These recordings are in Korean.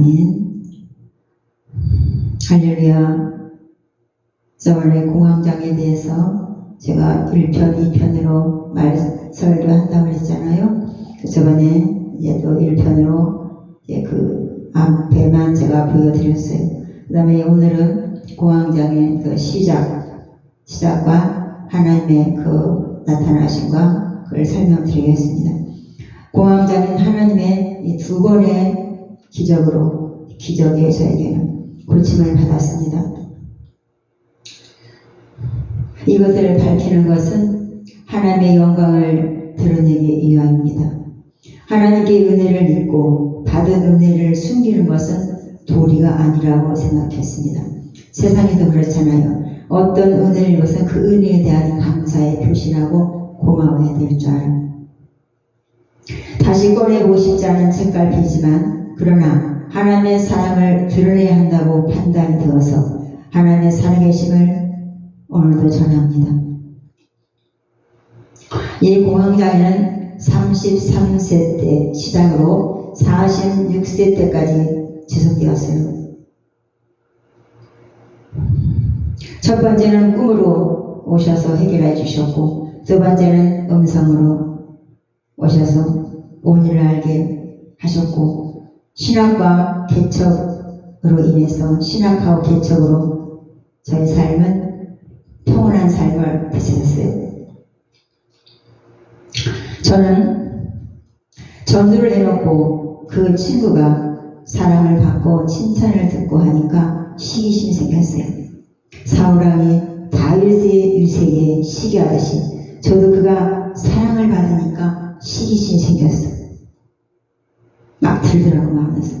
아멘. 할렐루야. 저번에 공황장애에 대해서 제가 1편, 2편으로 설교 한다고 했잖아요. 저번에 이제 또 1편으로 이제 그 앞에만 제가 보여드렸어요. 그 다음에 오늘은 공황장애 그 시작과 하나님의 그 나타나심과 그걸 설명드리겠습니다. 공황장애는 하나님의 이 두 번의 기적에 저에게는 고침을 받았습니다. 이것을 밝히는 것은 하나님의 영광을 드러내기 위함입니다. 하나님께 은혜를 믿고 받은 은혜를 숨기는 것은 도리가 아니라고 생각했습니다. 세상에도 그렇잖아요. 어떤 은혜를 입어서 그 은혜에 대한 감사의 표시라고 고마워해야 될 줄 알아요. 다시 꺼내보고 싶지 않은 책갈피이지만 그러나 하나님의 사랑을 드러내야 한다고 판단이 되어서 하나님의 살아계심을 오늘도 전합니다. 이 공황장애는 33세 때 시작으로 46세 때까지 지속되었어요. 첫 번째는 꿈으로 오셔서 해결해 주셨고, 두 번째는 음성으로 오셔서 원인을 알게 하셨고, 신학과 개척으로 인해서 신학하고 개척으로 저의 삶은 평온한 삶을 되찾았어요. 저는 전도를 해놓고 그 친구가 사랑을 받고 칭찬을 듣고 하니까 시기심이 생겼어요. 사울왕이 다윗의 유세에 시기하듯이 저도 그가 사랑을 받으니까 시기심이 생겼어요. 막 들더라고 마음에서.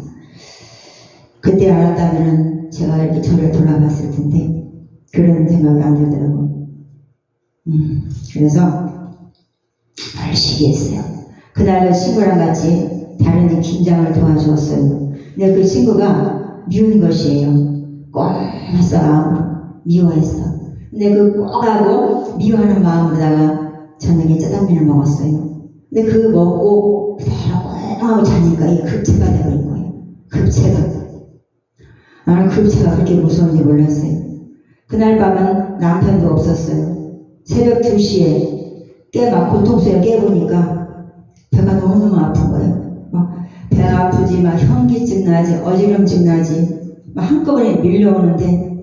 그때 알았다면 제가 이렇게 저를 돌아봤을 텐데 그런 생각이 안 들더라고. 그래서 말 시기했어요. 그날 그 친구랑 같이 다른 일 긴장을 도와주었어요. 근데 그 친구가 미운 것이에요. 꼴했어 마음으로 미워했어. 근데 그 꼴하고 미워하는 마음으로다가 저녁에 짜장면을 먹었어요. 근데 그 먹고 하고 자니까 이게 급체가 되버린 거예요. 급체가. 나는 급체가 그렇게 무서운지 몰랐어요. 그날 밤은 남편도 없었어요. 새벽 2시에 막 고통스러워 깨보니까 배가 너무너무 아픈 거예요. 배가 아프지, 막 현기증 나지, 어지럼증 나지, 막 한꺼번에 밀려오는데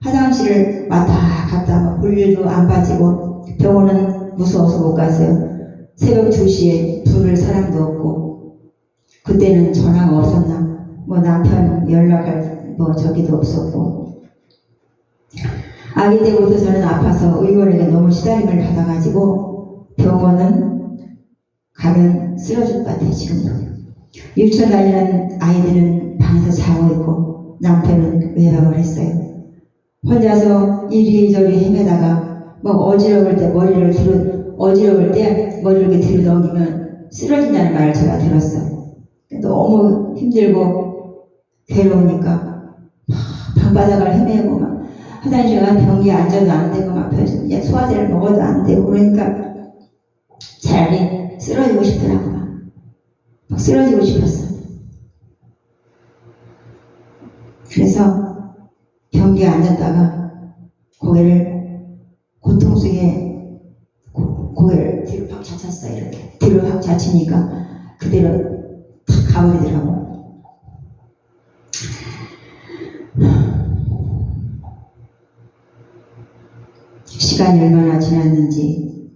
화장실을 왔다 갔다 막 볼 일도 안 빠지고 병원은 무서워서 못 갔어요. 새벽 2시에 부를 사람도 없고, 그때는 전화가 없었나, 남편 연락할 저기도 없었고, 아기 때부터 저는 아파서 의원에게 너무 시달림을 받아가지고 병원은 가면 쓰러질 것 같아요. 지금도 유치원 다니는 아이들은 방에서 자고 있고 남편은 외박을 했어요. 혼자서 이리저리 헤매다가 어지러울 때 머리를 이렇게 뒤로 넘기면 쓰러진다는 말을 제가 들었어요. 너무 힘들고 괴로우니까 방바닥을 헤매고 막 화장실 가면 변기에 앉아도 안 되고 막 소화제를 먹어도 안 되고 그러니까 차라리 쓰러지고 싶더라고. 막 쓰러지고 싶었어. 그래서 변기에 앉았다가 고통 속에 고개를 뒤로 팍 젖혔어요. 이렇게 뒤로 팍 젖히니까 그대로 탁 가버리더라고. 시간이 얼마나 지났는지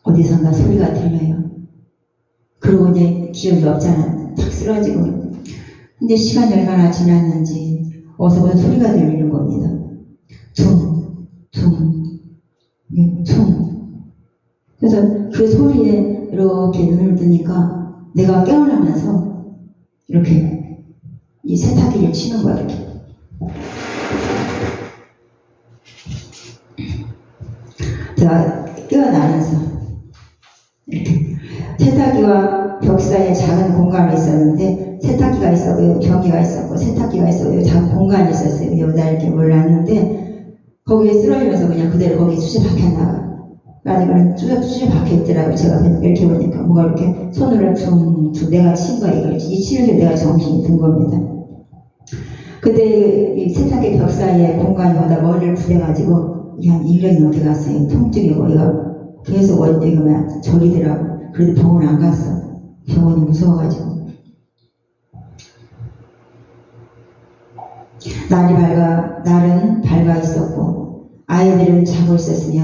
어디선가 소리가 들려요. 그러고 이제 기억이 없잖아. 탁 쓰러지고. 근데 시간이 얼마나 지났는지 어디서부터 소리가 들리는 겁니다. 퉁, 퉁, 퉁. 그래서 그 소리에 이렇게 눈을 뜨니까 내가 깨어나면서 이렇게 이 세탁기를 치는 거야. 이렇게. 제가 깨어나면서 이렇게 세탁기와 벽 사이에 작은 공간이 있었는데 세탁기가 있었고 변기가 있었고 세탁기가 있었고 작은 공간이 있었어요. 여기다 이렇게 올랐는데 거기에 쓰러지면서 그냥 그대로 거기 수제 박혔나봐요. 그러니까 수제 박혀있더라고요. 제가 그냥 이렇게 보니까 뭐가 이렇게 손으로 퉁퉁 내가 친 거야. 이걸 이 치는데 내가 정신이 든 겁니다. 그때 이 세탁기 벽 사이에 공간이 오다 머리를 부대가지고 한 1년이 넘게 갔어요. 통증이 이거 계속 이거 저리더라고. 그래도 병원 안 갔어. 병원이 무서워가지고. 날은 밝아 있었고 아이들은 자고 있었으며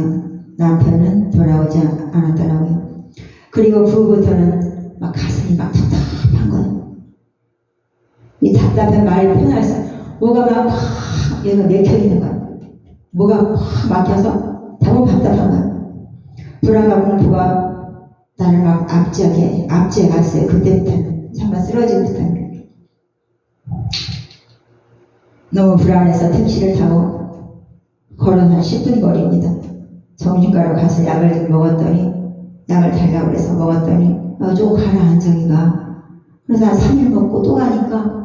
남편은 돌아오지 않았더라고요. 그리고 그 후부터는 막 가슴이 막 답답한 거예요. 이 답답한 말이 표현해서 뭐가 막 얘가 맥혀 있는 거야. 뭐가 막 막혀서 너무 답답한 거야. 불안과 공포가 나를 막 압제해 갔어요. 그때부터는 정말 쓰러지고부터는 너무 불안해서 택시를 타고 걸어 한 10분 거리입니다. 정신과로 가서 약을 좀 먹었더니 약을 달라고 해서 먹었더니 좀 가라앉아기가 그래서 한 3일 먹고 또 가니까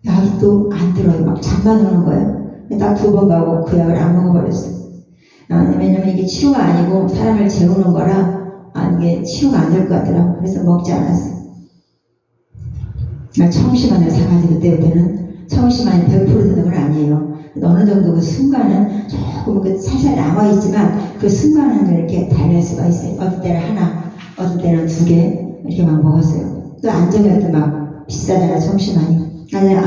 약이 또 안 들어요. 막 잠만 오는 거예요. 딱 2번 가고 그 약을 안 먹어버렸어요. 왜냐면 이게 치료가 아니고 사람을 재우는 거라 이게 치료가 안 될 것 같더라고. 그래서 먹지 않았어요. 청심환을 사가지고 그때부터는 청심환이 100% 드는 건 아니에요. 어느 정도 그 순간은 조금 살살 남아있지만 그 순간은 이렇게 달랠 수가 있어요. 어떤 때는 하나, 어떤 때는 2개 이렇게 막 먹었어요. 또 안정액도 막 비싸잖아 청심환이. 아니면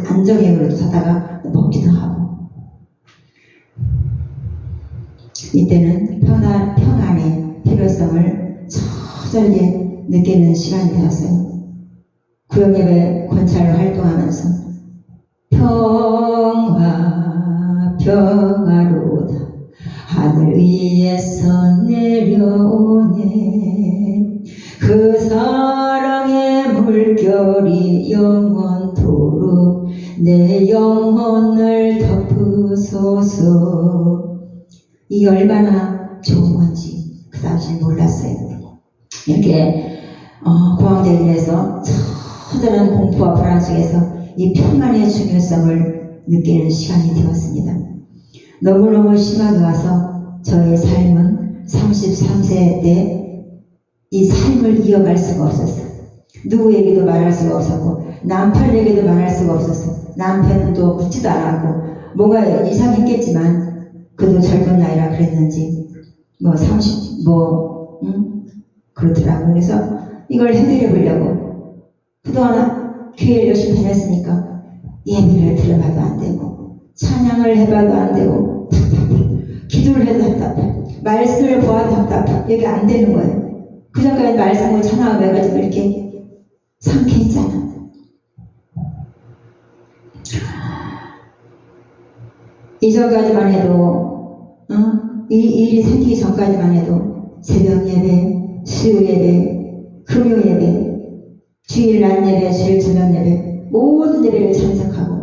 안정액으로도 사다가 먹기도 하고. 이때는 평안의 필요성을 처절히 느끼는 시간이 되었어요. 구역예배 권찰로 활동하면서 평화로다 하늘 위에서 내려오네 그 사랑의 물결이 영원토록 내 영혼을 덮으소서. 이게 얼마나 좋은 건지 그 당시 몰랐어요. 이렇게 공황대리에서 처절한 공포와 불안 속에서 이 평안의 중요성을 느끼는 시간이 되었습니다. 너무너무 심하게 와서 저의 삶은 33세 때 이 삶을 이어갈 수가 없었어요. 누구에게도 말할 수가 없었고 남편에게도 말할 수가 없었어요. 남편은 또 묻지도 않았고 뭔가 이상했겠지만 그도 젊은 나이라 그랬는지 그렇더라고요. 그래서 이걸 해결해 보려고 그동안 교회를 열심히 다녔으니까 예배를 들어봐도 안 되고 찬양을 해봐도 안 되고 답답해. 기도를 해도 답답해. 말씀을 보아도 답답해. 이게 안 되는 거예요. 그전까지 말씀을 찬양하고 해가지고 이렇게 상쾌했잖아. 이전까지만 해도 이 일이 생기기 전까지만 해도 새벽 예배, 수요 예배, 금요 예배, 주일 낮 예배, 주일 저녁 예배 모든 예배를 참석하고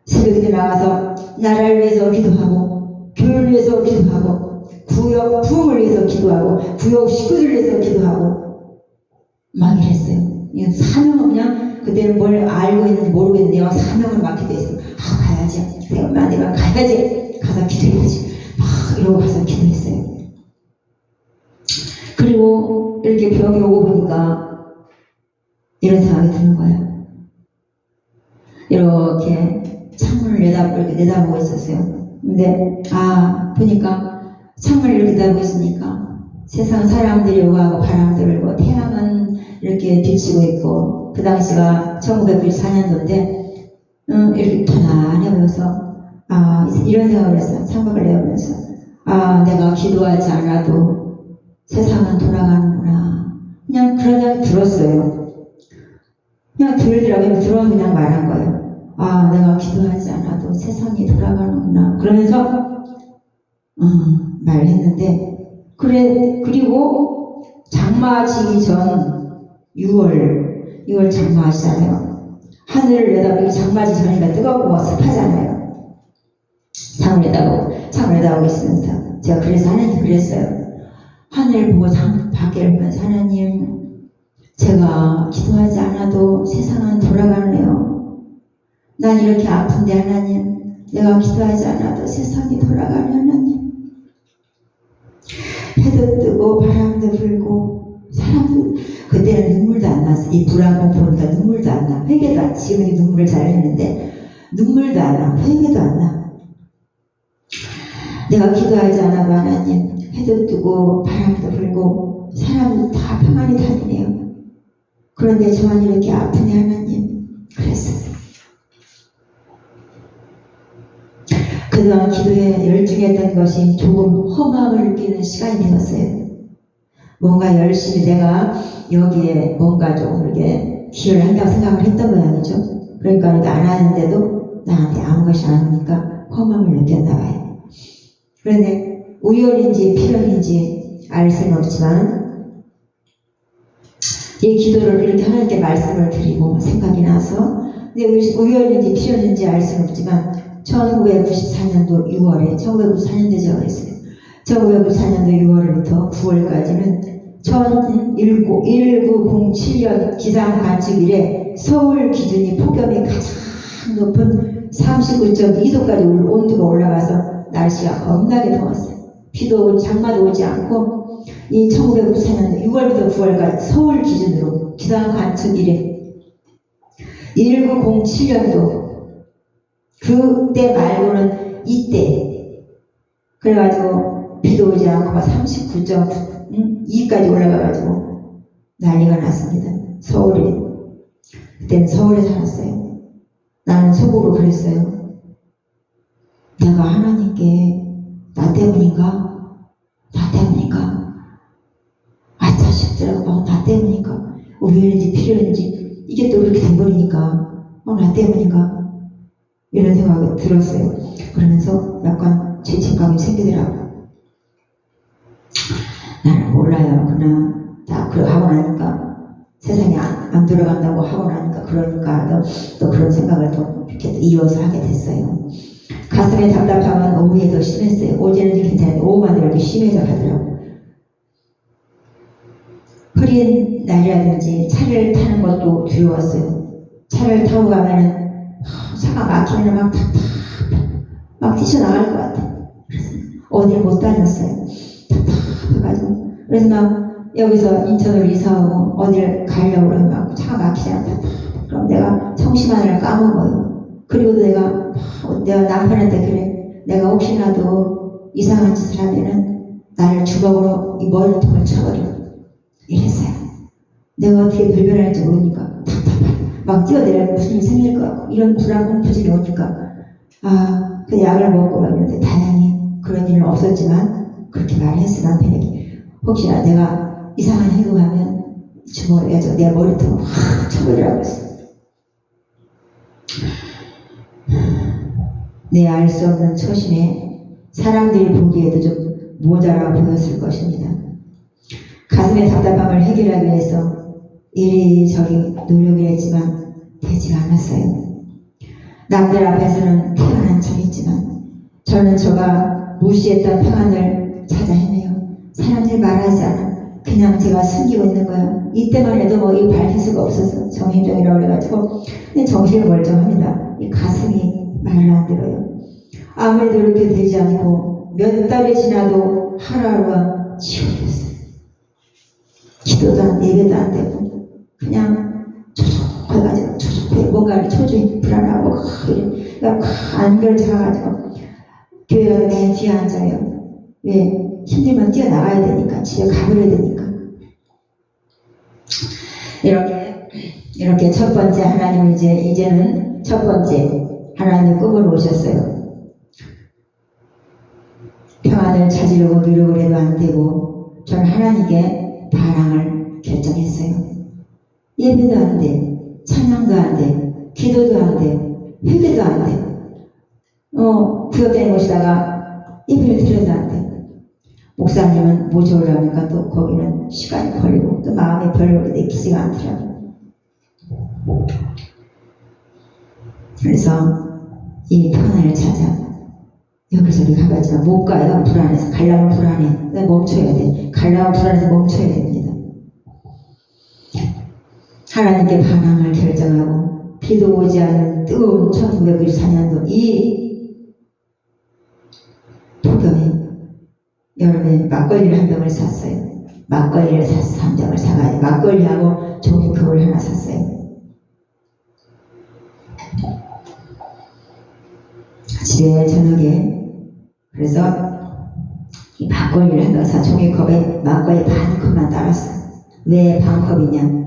새벽에 나가서 나라를 위해서 기도하고 교회를 위해서 기도하고 구역 부흥을 위해서 기도하고 구역 식구들을 위해서 기도하고 막 이랬어요. 이건 사명은 그냥 그때는 뭘 알고 있는지 모르고 있는데 사명을 맡게 돼 있어요. 가야지. 내가 엄마 내가 가야지. 가서 기도해야지. 막 이러고 가서 기도했어요. 그리고 이렇게 병이 오고 보니까 이런 생각이 드는 거예요. 이렇게 창문을 내다보고 있었어요. 근데 보니까 창문을 이렇게 내다보고 있으니까 세상 사람들이 오가고 바람 들고 태양은 이렇게 비치고 있고 그 당시가 1994년도인데 이렇게 편안해 보여서 이런 생각을 했어요. 창밖을 내보면서 내가 기도하지 않아도 세상은 돌아가는구나. 그냥 그런 생각이 들었어요. 그냥 들더라고요. 들어서 그냥 말한 거예요. 내가 기도하지 않아도 세상이 돌아가는구나. 그러면서 말했는데 그리고 장마 지기 전 6월 장마하시잖아요. 하늘을 내다보기 장마지 전이니까 뜨겁고 습하잖아요. 창을 내다보고 있으면서 제가 그래서 하나님 그랬어요. 하늘 보고 밖에를 보면서 하나님 제가 기도하지 않아도 세상은 돌아가네요. 난 이렇게 아픈데 하나님 내가 기도하지 않아도 세상이 돌아가네 하나님. 해도 뜨고 바람도 불고 사람도 그때는 눈물도 안 났어. 이 불안 공포니까 눈물도 안 나. 회개도 안 지금은 눈물을 잘 흘리는데 눈물도 안 나. 회개도 안 나. 내가 기도하지 않아도 하나님 해도 뜨고 바람도 불고 사람도 다 평안히 다니네요. 그런데 저만 이렇게 아프네 하나님. 그랬어요. 그동안 기도에 열중했던 것이 조금 허무함을 느끼는 시간이 되었어요. 뭔가 열심히 내가 여기에 뭔가 좀 이렇게 기여를 한다고 생각을 했던 모양이죠. 그러니까 이렇게 안 하는데도 나한테 아무 것이 아니니까 허무함을 느꼈나 봐요. 그런데 우연인지 필연인지 알 수는 없지만 이 기도를 이렇게 하나님께 말씀을 드리고 생각이 나서 근데 우연인지 필연인지 알 수는 없지만 1994년도 6월에 1994년도죠 그랬어요. 1994년도 6월부터 9월까지는 1907년 기상 관측 이래 서울 기준이 폭염이 가장 높은 39.2도까지 온도가 올라가서 날씨가 겁나게 더웠어요. 비도 오고 장마도 오지 않고 이 1994년도 6월부터 9월까지 서울 기준으로 기상 관측 이래 1907년도 그때 말고는 이때 그래가지고 비도 오지 않고 39.2까지 올라가가지고 난리가 났습니다. 서울에 그때는 서울에 살았어요. 나는 속으로 그랬어요. 내가 하나님께 나 때문인가? 아차 싶더라고. 나 때문인가? 우연인지 필요인지 이게 또 그렇게 돼버리니까 나 때문인가? 이런 생각이 들었어요. 그러면서 약간 죄책감이 생기더라고요. 나는 몰라요. 그러나 다 하고 나니까 세상에 안 돌아간다고 하고 나니까 그러니까 또 그런 생각을 또 이렇게 이어서 하게 됐어요. 가슴에 답답함은 오후에 더 심했어요. 어제는 괜찮은데 오후만 이렇게 심해져 가더라고요. 흐린 날이라든지 차를 타는 것도 두려웠어요. 차를 타고 가면은 차가 막히면 막 답답해. 막 뛰쳐나갈 것 같아. 어딜 못 다녔어요. 답답해가지고. 그래서 막 여기서 인천으로 이사하고 어딜 가려고 그러면 막 차가 막히잖아. 답답해. 그럼 내가 청심환을 까먹어요. 그리고 내가 남편한테 그래. 내가 혹시라도 이상한 짓을 하면은 나를 주걱으로 이 머리통을 쳐버려. 이랬어요. 내가 어떻게 변변할지 모르니까 답답해. 막 뛰어내려 무슨 일이 생길 것 같고 이런 불안 공포증이 오니까 그 약을 먹고 막 이러는데 다행히 그런 일은 없었지만 그렇게 말했어 남편에게. 혹시나 내가 이상한 행동하면 주먹을 해가지고 내 머리통을 확 쳐버리라고 했어. 내 알 수 없는 초심에 사람들이 보기에도 좀 모자라 보였을 것입니다. 가슴의 답답함을 해결하기 위해서 이리저리 노력을 했지만 되지가 않았어요. 남들 앞에서는 평안한 척했지만 저는 저가 무시했던 평안을 찾아 헤매요. 사람들 말하지 않아. 그냥 제가 숨기고 있는 거야. 이때만 해도 뭐 이거 밝힐 수가 없어서 정신병이라고 그래가지고 근데 정신이 멀쩡합니다. 이 가슴이 말을 안 들어요. 아무래도 이렇게 되지 않고 몇 달이 지나도 하루하루가 지옥이었어요. 기도도 안 되고 예배도 안 되고 그냥 초조해가지고 뭔가를 초조히 불안하고 그러니까 안결 작아가지고 교회 가서 맨 뒤에 앉아요. 왜? 힘들면 뛰어나가야 되니까 집에 가버려야 되니까 이렇게 첫 번째 하나님 이제는 첫 번째 하나님 꿈을 오셨어요. 평안을 찾으려고 노력을 해도 안 되고 저는 하나님께 반항을 결정했어요. 예배도 안 돼, 찬양도 안 돼, 기도도 안 돼, 회개도 안 돼. 구역 다니는 곳이다가 예배를 드려도 안 돼. 목사님은 모셔오려니까 또 거기는 시간이 걸리고 또 마음이 별로 내키지가 않더라고요. 그래서 이 평안을 찾아 여기저기 가봤지만 못 가요. 불안해서. 가려면 불안해. 멈춰야 돼. 가려면 불안해서 멈춰야 됩니다. 하나님께 반항을 결정하고 비도 오지 않은 뜨거운 1994년도 이 폭염에 여름에 막걸리를 한 병을 샀어요. 막걸리를 사서 한 병을 사가지고 막걸리하고 종이컵을 하나 샀어요. 집에 저녁에 그래서 이 막걸리를 넣어서 종이컵에 막걸리 반 컵만 따랐어. 왜 반 컵이냐?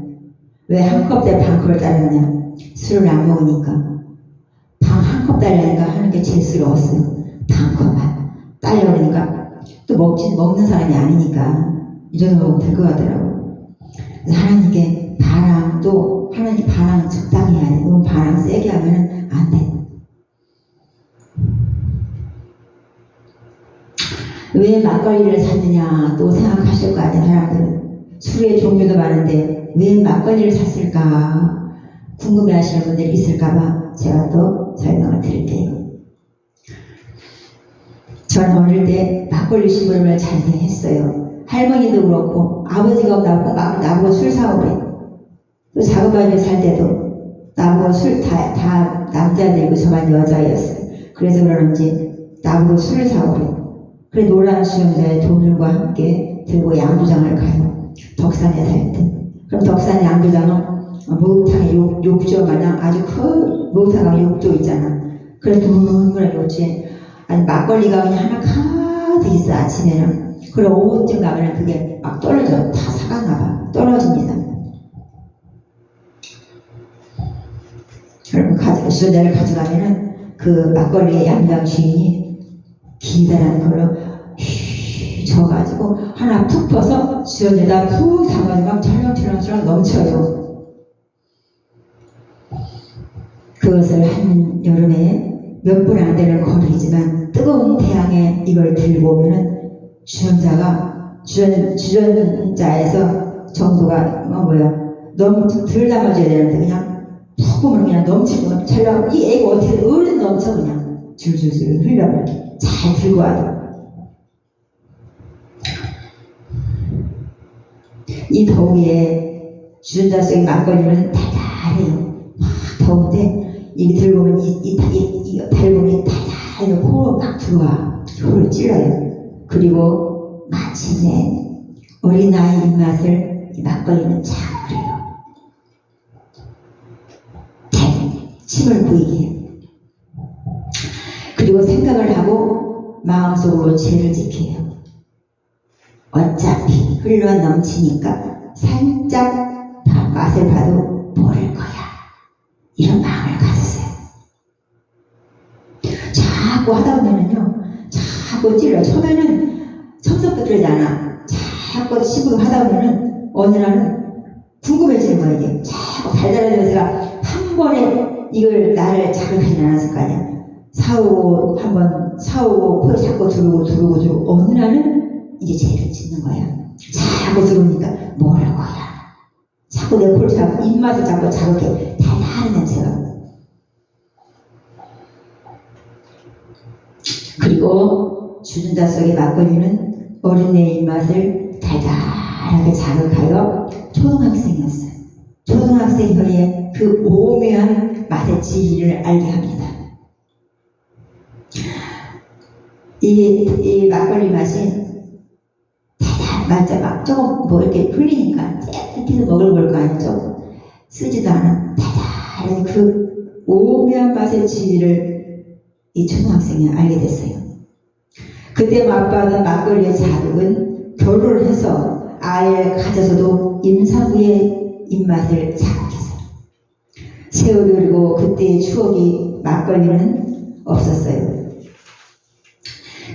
왜 한 컵에 반 컵을 따르느냐? 술을 안 먹으니까 반 한 컵 따르니까 하는 게 제스러웠어요. 반 컵만 따려고 그러니까 또 먹는 사람이 아니니까 이 정도 먹으면 될 것 같더라고. 그래서 하나님께 반항도 하나님 반항 적당히 해야 돼. 너무 반항 세게 하면은 안 돼. 왜 막걸리를 샀느냐 또 생각하실 거 아니야. 사람들은 술의 종류도 많은데 왜 막걸리를 샀을까 궁금해하시는 분들이 있을까봐 제가 또 설명을 드릴게요. 전 어릴 때 막걸리 심부름을 잘 했어요. 할머니도 그렇고 아버지가 나보고 술 사오래. 또 작은 살 때도 나보고 술 다 남자들이고 저만 여자였어요. 그래서 그러는지 나보고 술을 사오래. 그래 노란 수영자의 돈들과 함께 들고 양조장을 가요. 덕산에 살 때. 그럼 덕산 양조장은 목욕탕의 욕조 마냥 아주 큰 목욕탕 욕조 있잖아. 그래 둥글한 욕조에 아니 막걸리가 그냥 하나 가득 있어. 아침에는. 그래 오후쯤 가면 그게 막 떨어져. 다 사갔나 봐. 떨어집니다. 그럼 수저를 가져가면은 그 막걸리의 양장 주인이 기다란 걸로 휘 져가지고 하나 푹 퍼서 수저에다 푹 담아서 막 철렁철렁 넘쳐요. 그것을 한 여름에 몇 분 안 되는 거리지만 뜨거운 태양에 이걸 들고 오면은 주전자에서 정도가 너무 덜 담아줘야 되는데 그냥 푹 보면 그냥 넘치고 철렁 이 애가 어떻게 얼른 넘쳐 그냥 줄줄줄 흘려버려. 잘 들고 와요. 이 더위에 주전자 속의 막걸리는 달달해요. 막 더운데 이 들고 오면 이 달봉이 달달해요. 코로 막 들어와. 코를 찔러요. 그리고 마침내 어린아이 입맛을 이 막걸리는 잡으래요. 침을 보이게 해요. 그리고 생각을 하고 마음속으로 죄를 지켜요. 어차피 흘러 넘치니까 살짝 맛을 봐도 모를 거야. 이런 마음을 가졌어요. 자꾸 하다 보면은요, 자꾸 찔러. 처음에는 섭섭도 그러잖아. 자꾸 심부름 하다 보면은 어느 날은 궁금해지는 거야. 이게 자꾸 달달한 냄새가 한 번에 이걸 나를 자극하지 않았을 거 아니야. 사오고 코에 자꾸 들어오고 어느 날은 이제 죄를 짓는 거야. 자꾸 들어오니까 모를 거야. 자꾸 내 코를 잡고 입맛을 잡고 자극해. 달달한 냄새가. 그리고 주전자 속의 막걸리는 어린애의 입맛을 달달하게 자극하여 초등학생이었어요. 초등학생 혀에 그 오묘한 맛의 진리를 알게 합니다. 이 막걸리 맛이 달달 막 조금 이렇게 흘리니까 이렇게 먹을 걸 거 아니죠? 쓰지도 않아. 달달한 그 오묘한 맛의 진리를 이 초등학생이 알게 됐어요. 그때 맛받은 막걸리의 자극은 결혼을 해서 아이를 가져서도 임산부의 입맛을 자극했어요. 세월이 흐르고 그때의 추억이 막걸리는 없었어요.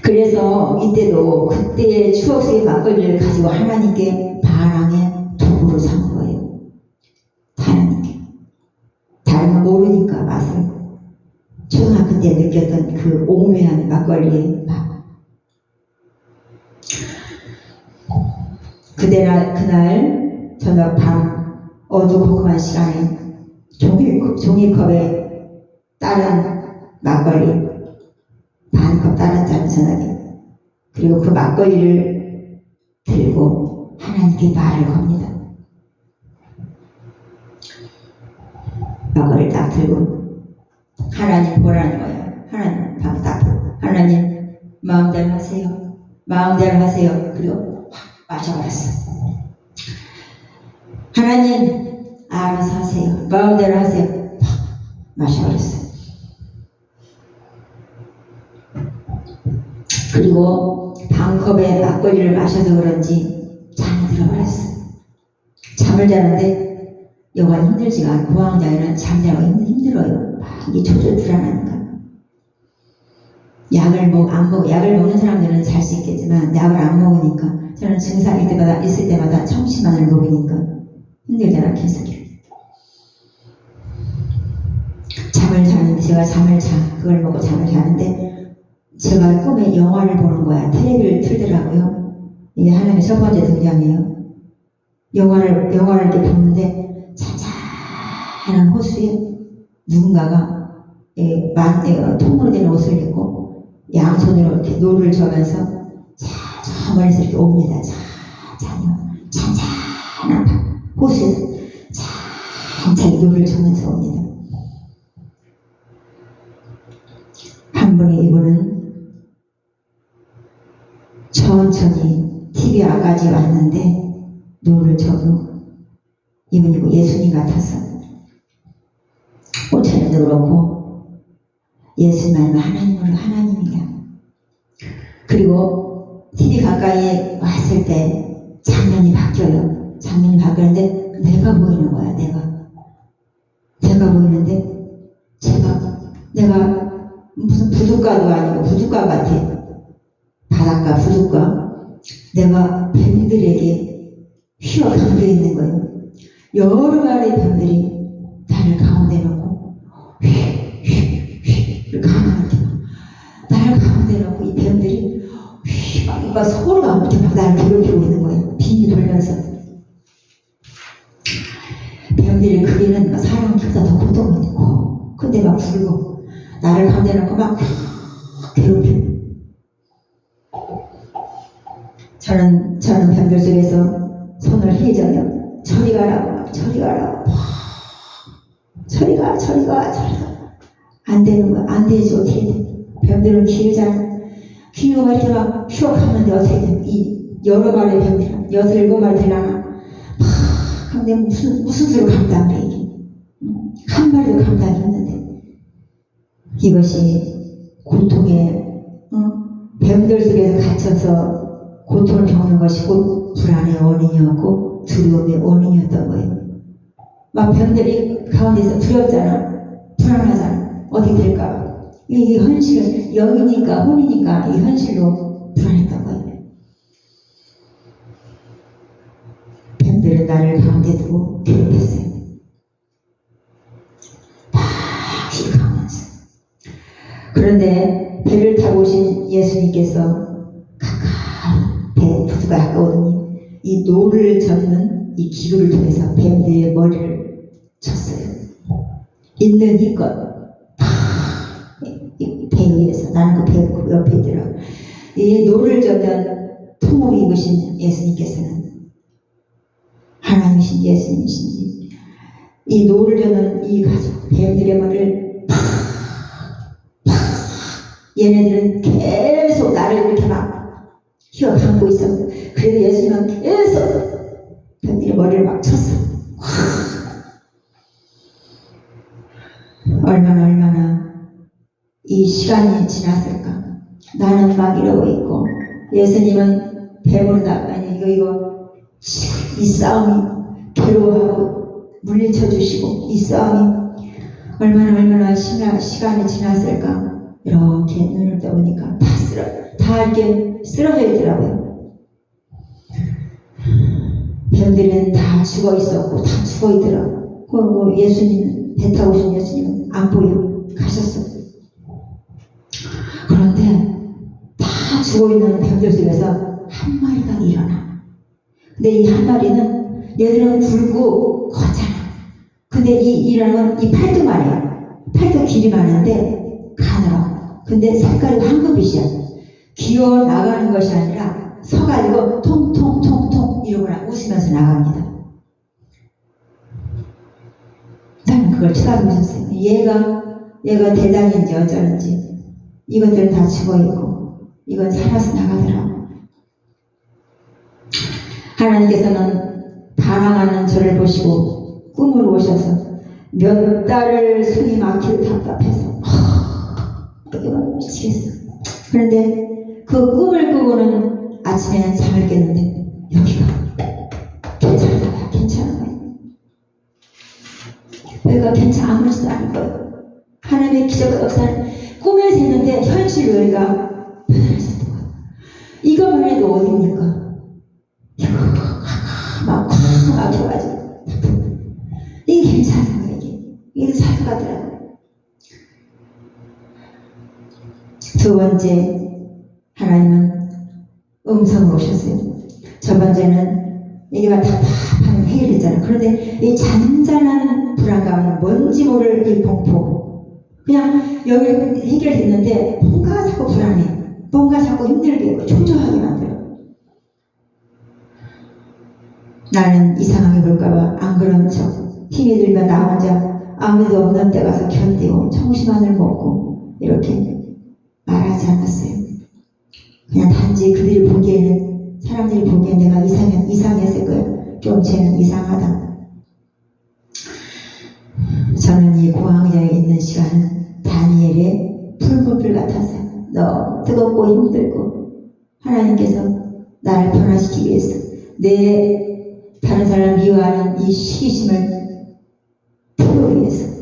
그래서 이때도 그때의 추억 속의 막걸리를 가지고 하나님께 반항의 도구로 삼은 거예요. 하나님께. 다른 건 모르니까 맛을. 초등학교 때 느꼈던 그 오묘한 막걸리의 맛. 그날 저녁 밤 어두컴컴한 시간에 종이컵에 따른 막걸리 반컵 따랐잖아요. 저녁에. 그리고 그 막걸리를 들고 하나님께 말을 겁니다. 막걸리를 딱 들고 하나님 보라는 거예요. 하나님 딱 하나님 마음대로 하세요. 마음대로 하세요. 그리고 확 마셔버렸어. 하나님 알아서 하세요. 마음대로 하세요. 확 마셔버렸어. 그리고 반컵의 막걸리를 마셔서 그런지 잠이 들어버렸어. 잠을 자는데 여간 힘들지가 않고 공황장애는 잠자고 힘들어요. 막 이게 조절 불안하니까. 약을 먹는 사람들은 잘 수 있겠지만 약을 안 먹으니까 저는 증상이 있을 때마다 청심환을 먹으니까 힘들잖아 계속. 잠을 자는데 그걸 먹고 잠을 자는데 제가 꿈에 영화를 보는 거야. 텔레비를 틀더라고요. 이게 하나님의 첫 번째 등장이에요. 영화를 이렇게 보는데 잔잔한 호수에 누군가가 통으로 된 옷을 입고 양손으로 이렇게 노를 저면서 저 멀리서 이렇게 옵니다. 잔잔한 호수에서 찬찬히 노를 저면서 옵니다. 한 분의 이분은 천천히 TV 앞까지 왔는데 노를 저고 이분이고 예수님 같았어. 옷차림도 그렇고 예수님은 하나님이야. 그리고 TV 가까이에 왔을 때 장면이 바뀌어요. 장면이 바뀌는데 내가 보이는 거야. 내가 보이는데 내가 무슨 부둣가도 아니고 부둣가 같아. 바닷가 부둣가. 내가 뱀들에게 휘어 감겨 있는 거예요. 여러 마리의 뱀들이 나를 가운데 놓고 휘 나를 가운데 놓고 이 뱀들이 막 서로가 이렇게 막 나를 괴롭히고 있는 거예요. 빙이 돌면서. 뱀들의 크기는 사람보다 더 고통이 있고 근데 막 불고 나를 가운데 놓고 막 괴롭히고. 저는 뱀들 속에서 손을 휘저으며 저리 가라고 저리 가. 안 되는 거야. 안 되지. 어떻게 돼. 뱀들은 길잖아. 귀가 이렇게 막 휘어 가는데 어떻게 돼. 이 여러 마리의 뱀들 6, 7마리 되려나 근데 무슨 수로 감당을 해 이게. 한 마리도 감당이 없는데 이것이 고통의 뱀들 속에서 갇혀서 고통을 겪는 것이고 불안의 원인이었고 두려움의 원인이었던 거예요. 막 뱀들이 가운데서 두렵잖아. 불안하잖아. 어떻게 될까. 이 현실은 영이니까 혼이니까 이 현실로 불안했던 거예요. 뱀들은 나를 가운데 두고 괴롭혔어요. 막 가면서. 그런데 배를 타고 오신 예수님께서 부두가 가까우니 이 노를 젓는 이 기구를 통해서 뱀들의 머리를 쳤어요. 있는 힘껏 배 위에서 나는 그 배 옆에 있더라고요. 이 노를 젓는 통을 입으신 예수님께서는 하나님이신 예수님이신지 이 노를 젓는 이 가족 뱀들의 머리를 얘네들은 계속 나를 이렇게 막 휘어 감고 있었어. 그래도 예수님은 계속 뱀들의 머리를 막 쳤어. 얼마나 이 시간이 지났을까. 나는 막 이러고 있고 예수님은 뱀으로다가 이 싸움이 괴로워하고 물리쳐 주시고 이 싸움이 얼마나 시간이 지났을까. 이렇게 눈을 떠보니까 다 이렇게 쓰러져 있더라고요. 뱀들은 다 죽어 있었고 다 죽어 있더라고요. 그리고 예수님 배 타고 오신 예수님은 안 보여 가셨어. 그런데 다 죽어 있는 뱀들 속에서 한 마리가 일어나. 근데 이 한 마리는 얘들은 굵고 거잖아. 근데 이 일어나면 이 팔뚝만이야. 팔뚝 길이 많은데 가늘어. 근데 색깔이 황금빛이야. 기어 나가는 것이 아니라 서가지고 통통통통 이러거나 웃으면서 나갑니다. 나는 그걸 쳐다보고 있었어요. 얘가 대장인지 어쩌는지 이것들은 다 죽어있고 이건 살아서 나가더라고. 하나님께서는 반항하는 저를 보시고 꿈으로 오셔서 몇 달을 숨이 막히고 답답해서 미치겠어. 그런데 그 아침에 잠을 깼는데 여기가 괜찮은 거야, 괜찮은 거야. 여기가 아무렇지도 않은 거예요. 하나님의 기적과 역사는 꿈에서 했는데 현실로 여기가 변화하셨던 거예요. 이거만 해도 어딥니까? 이거 막 막혀가지고 이게 괜찮은 거예요. 이게 살 것 같더라고요. 두 번째, 하나님은 음성으로 오셨어요. 첫 번째는 이게 답답하면 해결됐잖아요. 그런데 이 잔잔한 불안감은 뭔지 모를 이 공포. 그냥 여기 해결됐는데 뭔가 자꾸 불안해. 뭔가 자꾸 힘들게 하고 초조하게 만들어. 나는 이상하게 볼까봐 안 그런 척. 힘이 들면 나 혼자 아무도 없는 데 가서 견디고 청심환을 먹고 이렇게 말하지 않았어요. 그냥 단지 그들이 보기에는, 사람들이 보기엔 내가 이상했을 거예요. 좀 쟤는 이상하다. 저는 이 고황자에 있는 시간은 다니엘의 풀무불 같았어요. 너무 뜨겁고 힘들고 하나님께서 나를 변화시키기 위해서 내 다른 사람을 미워하는 이 시기심을 풀기 위해서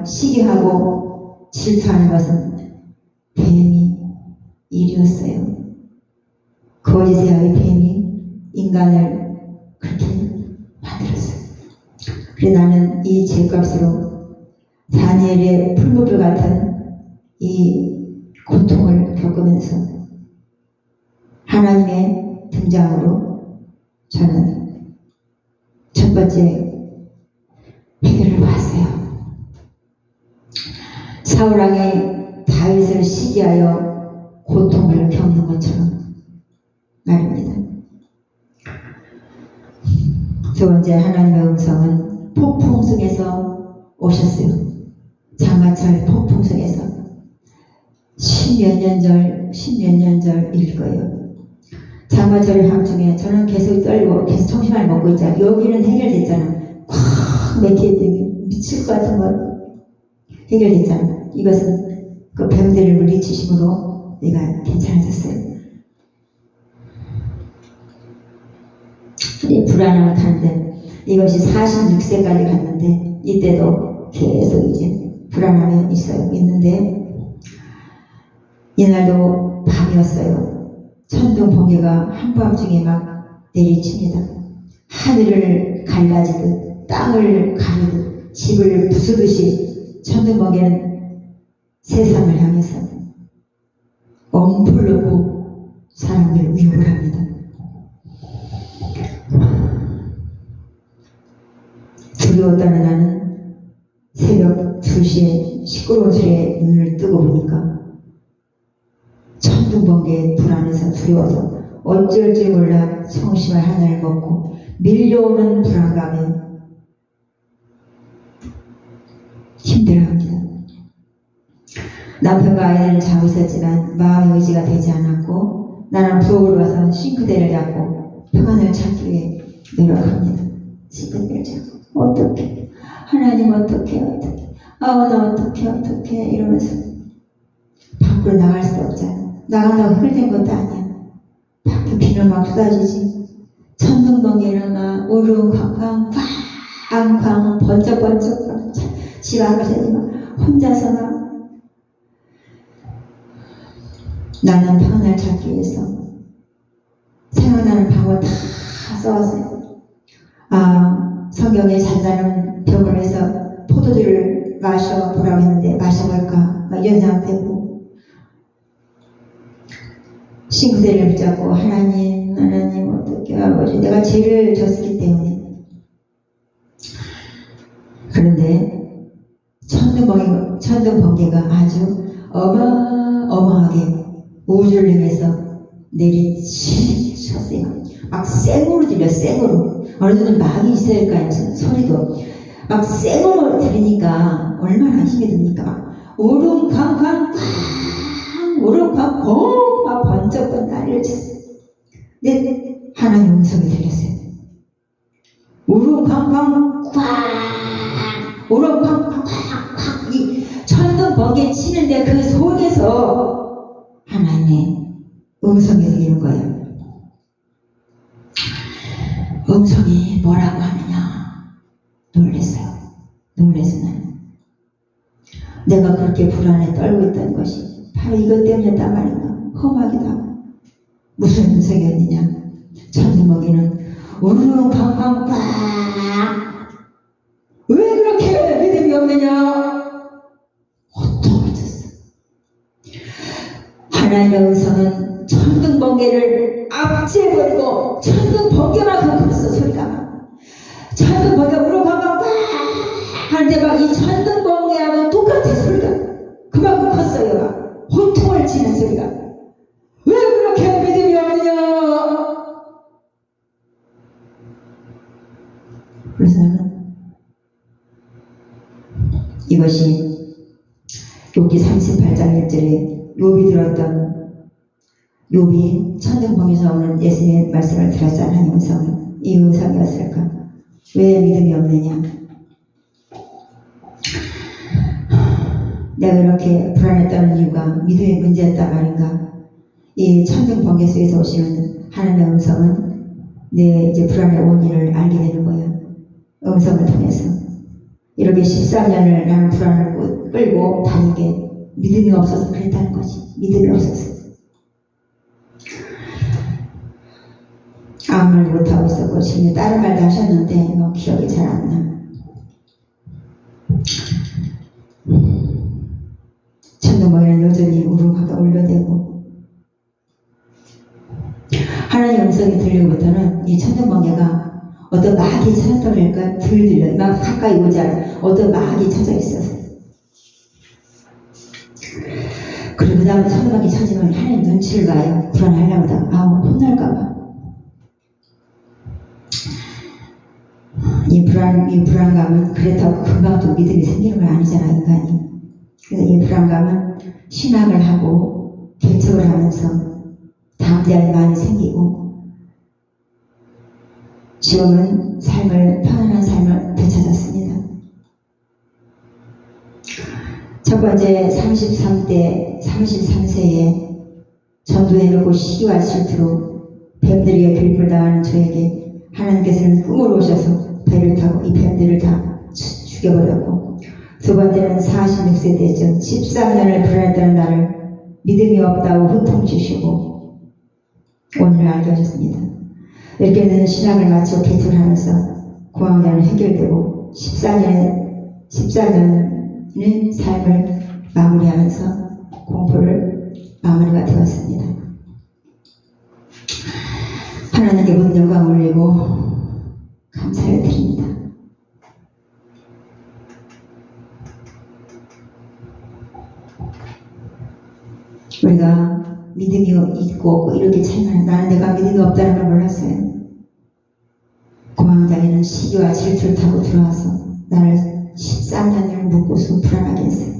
시기하고 질투하는 것은 뱀이 일이었어요. 거짓의 아이 뱀이 인간을 그렇게 만들었어요. 그래서 나는 이 죄값으로 다니엘의 풀무불 같은 이 고통을 겪으면서 하나님의 등장으로 저는 첫 번째 해결을 봤어요. 사울왕이 다윗을 시기하여 고통을 겪는 것처럼 말입니다. 두 번째, 하나님의 음성은 폭풍 속에서 오셨어요. 장마철 폭풍 속에서 십몇 년 전일 거예요. 장마철 밤중에 저는 계속 떨고 계속 청심환을 먹고 있잖아요. 여기는 해결됐잖아. 콱 맥히더니 미칠 것 같은 건 해결됐잖아. 이것은 그 뱀들을 물리치심으로 내가 괜찮아졌어요. 이 불안함을 타는데 이것이 46세까지 갔는데 이때도 계속 이제 불안함이 있는데 이날도 밤이었어요. 천둥 번개가 한밤중에 막 내리칩니다. 하늘을 갈라지듯 땅을 가르듯 집을 부수듯이 천둥 번개는 세상을 향해서 엄풀르고 사람을 위협을 합니다. 두려웠다는 나는 새벽 2시에 시끄러운 소리에 눈을 뜨고 보니까 천둥 번개의 불안에서 두려워서 어쩔 줄 몰라 청심환 하나를 먹고 밀려오는 불안감에 힘들어합니다. 남편과 아이들은 자고 있었지만 마음의 의지가 되지 않았고 나는 부엌으로 와서 싱크대를 잡고 평안을 찾기 위해 노력합니다. 싱크대를 잡고 어떡해 하나님 어떡해 나 어떡해 이러면서 밖으로 나갈 수 없잖아. 나간다고 해결된 것도 아니야. 밖에 비는 막 쏟아지지. 천둥 번개는 막 우르릉쾅쾅 쾅쾅 번쩍번쩍 집 안에서 막 혼자서 막 나는 평안을 찾기 위해서 생각나는 방법을 다 써왔어요. 성경에 잔다는 병원에서 포도주를 마셔보라고 했는데 마셔볼까 막 이런 생각 되고 싱크대를 붙잡고 하나님 어떻게 아버지 내가 죄를 졌기 때문에. 그런데 천둥 번개가 아주 어마어마하게 우주를 향해서 내리쳤어요. 막 쌩으로 들려 쌩으로. 어느 정도 막이 있어야 할 거 아니에요. 소리도 막 쌩으로 들리니까 얼마나 힘이 듭니까. 우릉쾅쾅 우릉쾅 막 번쩍번 난리를 쳤어요. 근데 하나님 음성이 들렸어요. 우릉쾅쾅 우릉쾅쾅 이 천둥 번개 치는데 그 속에서 놀랬어 나는. 내가 그렇게 불안에 떨고 있던 것이 바로 이것 때문이었단 말인가. 험하기도 하고. 무슨 색이었느냐. 천둥번개는 우르르 팡팡 빡. 왜 그렇게 믿음이 없느냐. 호통을 쳤어. 하나님의 음성은 천둥번개를 압제해버리고 천둥번개만큼 컸어. 소리가. 천둥번개 우르르 팡팡 빡 하는데 막 이 천둥번개하고 똑같아. 소리가 그만큼 컸어요. 호통을 치는 소리가. 왜 그렇게 믿음이 없느냐. 그래서 나는 이것이 욥기 38장 1절에 욥이 들었던, 욥이 천둥번개에서 오는 예수님의 말씀을 들었잖아. 하나님 음성을. 이 음성이었을까. 왜 믿음이 없느냐. 내가 이렇게 불안에 떠는 이유가 믿음의 문제였단 말인가. 이 천둥번개 속에서 오시는 하나님의 음성은 내 이제 불안의 원인을 알게 되는 거야. 음성을 통해서. 이렇게 13년을 나는 불안을 끌고 다니게 믿음이 없어서 그랬다는 거지. 믿음이 없어서. 아무 말도 못하고 있었고, 지금 다른 말도 하셨는데 기억이 잘 안 나. 천둥번개는 여전히 우르르 울려대고, 하나님의 음성이 들리고부터는 이 천둥번개가 어떤 막이 찾았다 그러니까 덜 들려. 막 가까이 오지 않아. 어떤 막이 찾아 있어서. 그리고 그 다음에 천둥번개 찾으면 하나님 눈치를 봐요. 불안하려고 하다가 혼날까봐. 이 불안감은 그렇다고 금방 또 믿음이 생기는 건 아니잖아, 인간이. 그래서 이 불안감은 신앙을 하고 개척을 하면서 담대함이 많이 생기고, 지금은 편안한 삶을 되찾았습니다. 첫 번째 33세에 전도해놓고 시기와 질투로 뱀들에게 괴롭힘을 당하는 저에게 하나님께서는 꿈으로 오셔서 배를 타고 이 뱀들을 다 죽여버렸고, 두 번째는 46세 때쯤 13년을 불안했던 나를 믿음이 없다고 호통치시고 오늘을 알게 하셨습니다. 이렇게 된 신앙을 마치고 개척을 하면서 공황장애는 해결되고 14년의 삶을 마무리하면서 공포를 마무리가 되었습니다. 하나님께 모든 영광 올리고 감사를 드립니다. 우리가 믿음이 있고 없고 이렇게 차이가 나는 내가 믿음이 없다는 걸 몰랐어요. 공황장애는 시기와 질투를 타고 들어와서 나를 13년을 묶고서 불안하게 했어요.